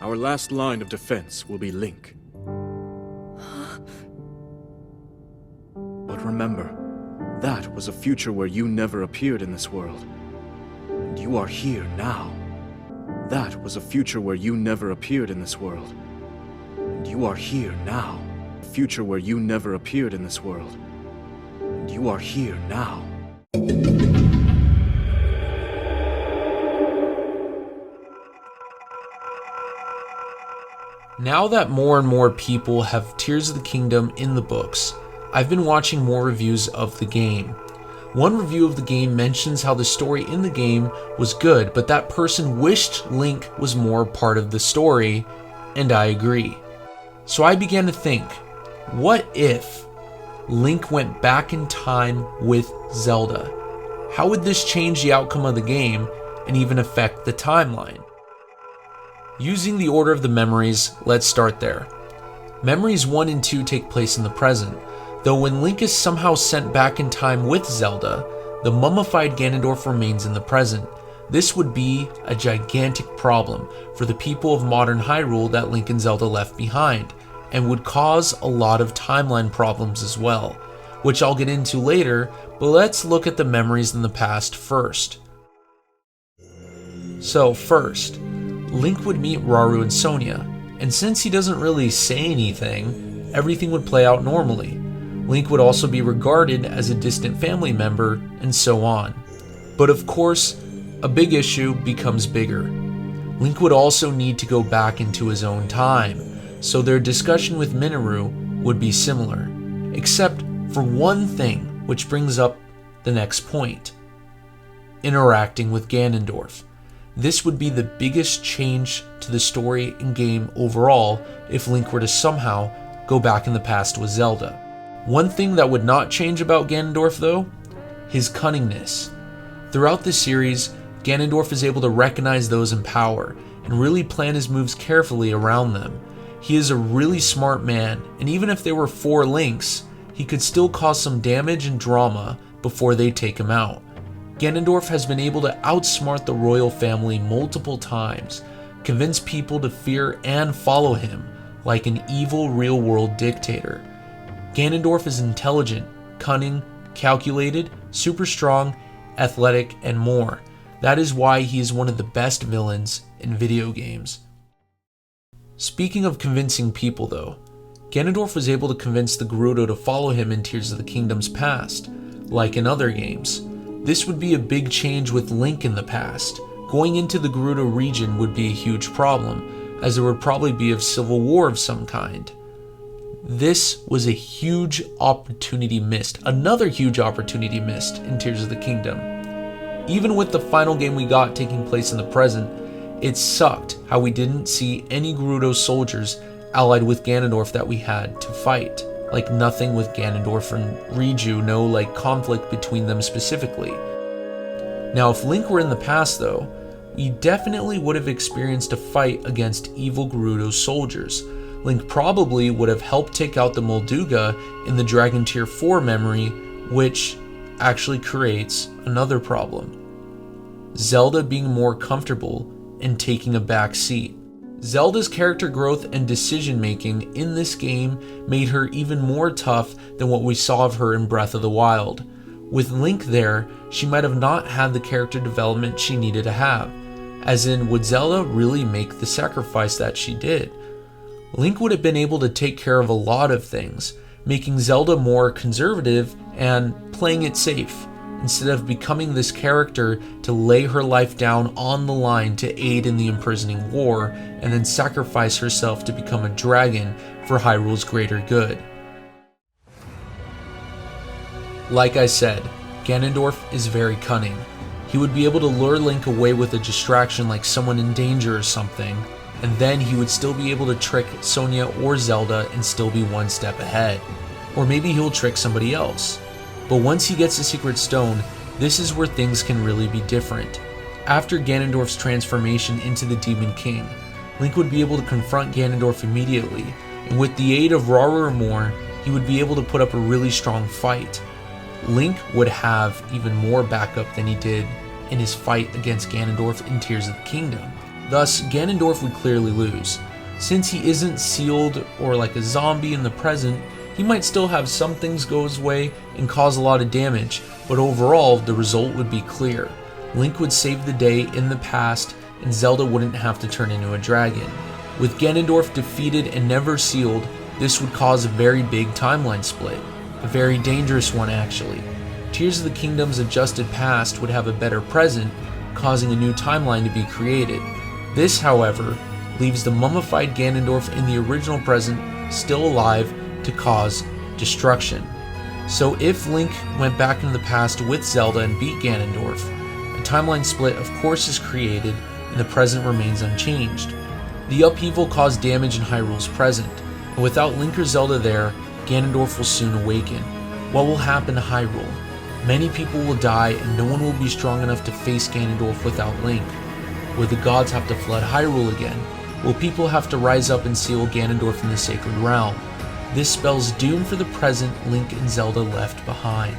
Our last line of defense will be Link. But remember, that was a future where you never appeared in this world. And you are here now. That was a future where you never appeared in this world. And you are here now. A future where you never appeared in this world. And you are here now. Now that more and more people have Tears of the Kingdom in the books, I've been watching more reviews of the game. One review of the game mentions how the story in the game was good, but that person wished Link was more part of the story, and I agree. So I began to think, what if Link went back in time with Zelda? How would this change the outcome of the game and even affect the timeline? Using the order of the memories, let's start there. Memories 1 and 2 take place in the present, though when Link is somehow sent back in time with Zelda, the mummified Ganondorf remains in the present. This would be a gigantic problem for the people of modern Hyrule that Link and Zelda left behind, and would cause a lot of timeline problems as well, which I'll get into later, but let's look at the memories in the past first. So first, Link would meet Rauru and Sonia, and since he doesn't really say anything, everything would play out normally. Link would also be regarded as a distant family member, and so on. But of course, a big issue becomes bigger. Link would also need to go back into his own time, so their discussion with Minoru would be similar, except for one thing, which brings up the next point: interacting with Ganondorf. This would be the biggest change to the story and game overall if Link were to somehow go back in the past with Zelda. One thing that would not change about Ganondorf though, his cunningness. Throughout the series, Ganondorf is able to recognize those in power and really plan his moves carefully around them. He is a really smart man, and even if there were 4 Links, he could still cause some damage and drama before they take him out. Ganondorf has been able to outsmart the royal family multiple times, convince people to fear and follow him like an evil real-world dictator. Ganondorf is intelligent, cunning, calculated, super strong, athletic, and more. That is why he is one of the best villains in video games. Speaking of convincing people though, Ganondorf was able to convince the Gerudo to follow him in Tears of the Kingdom's past, like in other games. This would be a big change with Link in the past. Going into the Gerudo region would be a huge problem, as there would probably be a civil war of some kind. This was a huge opportunity missed, another huge opportunity missed in Tears of the Kingdom. Even with the final game we got taking place in the present, it sucked how we didn't see any Gerudo soldiers allied with Ganondorf that we had to fight. Like nothing with Ganondorf and Riju, no like conflict between them specifically. Now if Link were in the past though, we definitely would have experienced a fight against evil Gerudo soldiers. Link probably would have helped take out the Molduga in the Dragon Tier 4 memory, which actually creates another problem. Zelda being more comfortable and taking a back seat. Zelda's character growth and decision making in this game made her even more tough than what we saw of her in Breath of the Wild. With Link there, she might have not had the character development she needed to have. As in, would Zelda really make the sacrifice that she did? Link would have been able to take care of a lot of things, making Zelda more conservative and playing it safe, instead of becoming this character to lay her life down on the line to aid in the imprisoning war, and then sacrifice herself to become a dragon for Hyrule's greater good. Like I said, Ganondorf is very cunning. He would be able to lure Link away with a distraction like someone in danger or something, and then he would still be able to trick Sonia or Zelda and still be one step ahead. Or maybe he'll trick somebody else. But once he gets the Secret Stone, this is where things can really be different. After Ganondorf's transformation into the Demon King, Link would be able to confront Ganondorf immediately, and with the aid of Rauru or more, he would be able to put up a really strong fight. Link would have even more backup than he did in his fight against Ganondorf in Tears of the Kingdom. Thus, Ganondorf would clearly lose. Since he isn't sealed or like a zombie in the present, he might still have some things go his way and cause a lot of damage, but overall, the result would be clear. Link would save the day in the past, and Zelda wouldn't have to turn into a dragon. With Ganondorf defeated and never sealed, this would cause a very big timeline split. A very dangerous one, actually. Tears of the Kingdom's adjusted past would have a better present, causing a new timeline to be created. This, however, leaves the mummified Ganondorf in the original present still alive to cause destruction. So if Link went back into the past with Zelda and beat Ganondorf, a timeline split of course is created and the present remains unchanged. The upheaval caused damage in Hyrule's present, and without Link or Zelda there, Ganondorf will soon awaken. What will happen to Hyrule? Many people will die and no one will be strong enough to face Ganondorf without Link. Will the gods have to flood Hyrule again? Will people have to rise up and seal Ganondorf in the Sacred Realm? This spells doom for the present Link and Zelda left behind.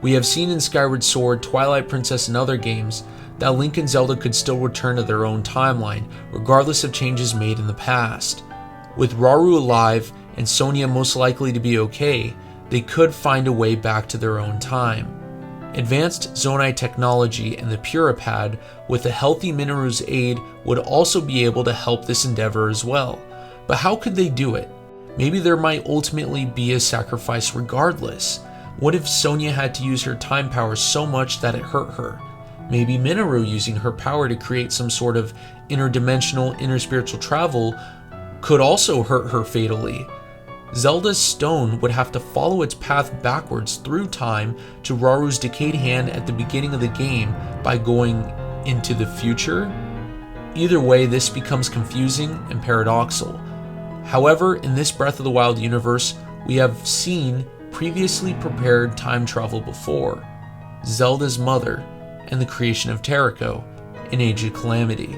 We have seen in Skyward Sword, Twilight Princess, and other games that Link and Zelda could still return to their own timeline, regardless of changes made in the past. With Rauru alive and Sonia most likely to be okay, they could find a way back to their own time. Advanced Zonai technology and the Puripad, with a healthy Minoru's aid, would also be able to help this endeavor as well. But how could they do it? Maybe there might ultimately be a sacrifice regardless. What if Sonia had to use her time power so much that it hurt her? Maybe Minoru using her power to create some sort of interdimensional, interspiritual travel could also hurt her fatally. Zelda's stone would have to follow its path backwards through time to Rauru's decayed hand at the beginning of the game by going into the future. Either way, this becomes confusing and paradoxical. However, in this Breath of the Wild universe, we have seen previously prepared time travel before. Zelda's mother and the creation of Terrako in Age of Calamity.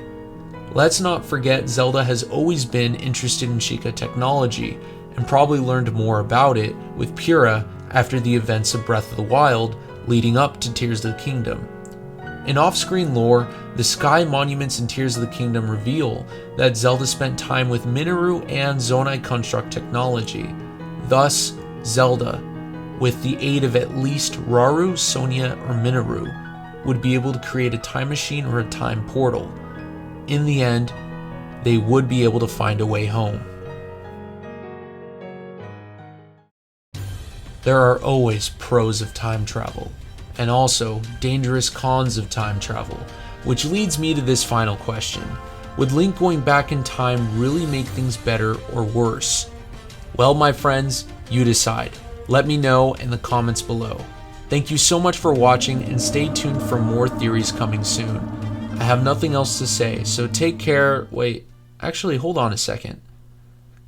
Let's not forget Zelda has always been interested in Sheikah technology and probably learned more about it with Purah after the events of Breath of the Wild leading up to Tears of the Kingdom. In off-screen lore, the sky monuments in Tears of the Kingdom reveal that Zelda spent time with Minoru and Zonai construct technology. Thus, Zelda, with the aid of at least Rauru, Sonia, or Minoru, would be able to create a time machine or a time portal. In the end, they would be able to find a way home. There are always pros of time travel, and also dangerous cons of time travel, which leads me to this final question. Would Link going back in time really make things better or worse? Well, my friends, you decide. Let me know in the comments below. Thank you so much for watching and stay tuned for more theories coming soon. I have nothing else to say, so take care. Wait, actually hold on a second.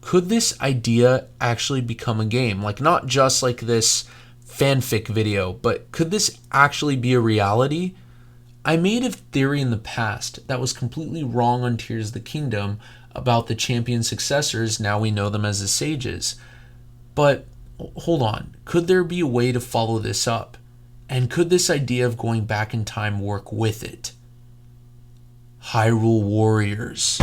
Could this idea actually become a game? Like not just like this fanfic video, but could this actually be a reality? I made a theory in the past that was completely wrong on Tears of the Kingdom about the champion successors, now we know them as the sages. But hold on, could there be a way to follow this up? And could this idea of going back in time work with it? Hyrule Warriors.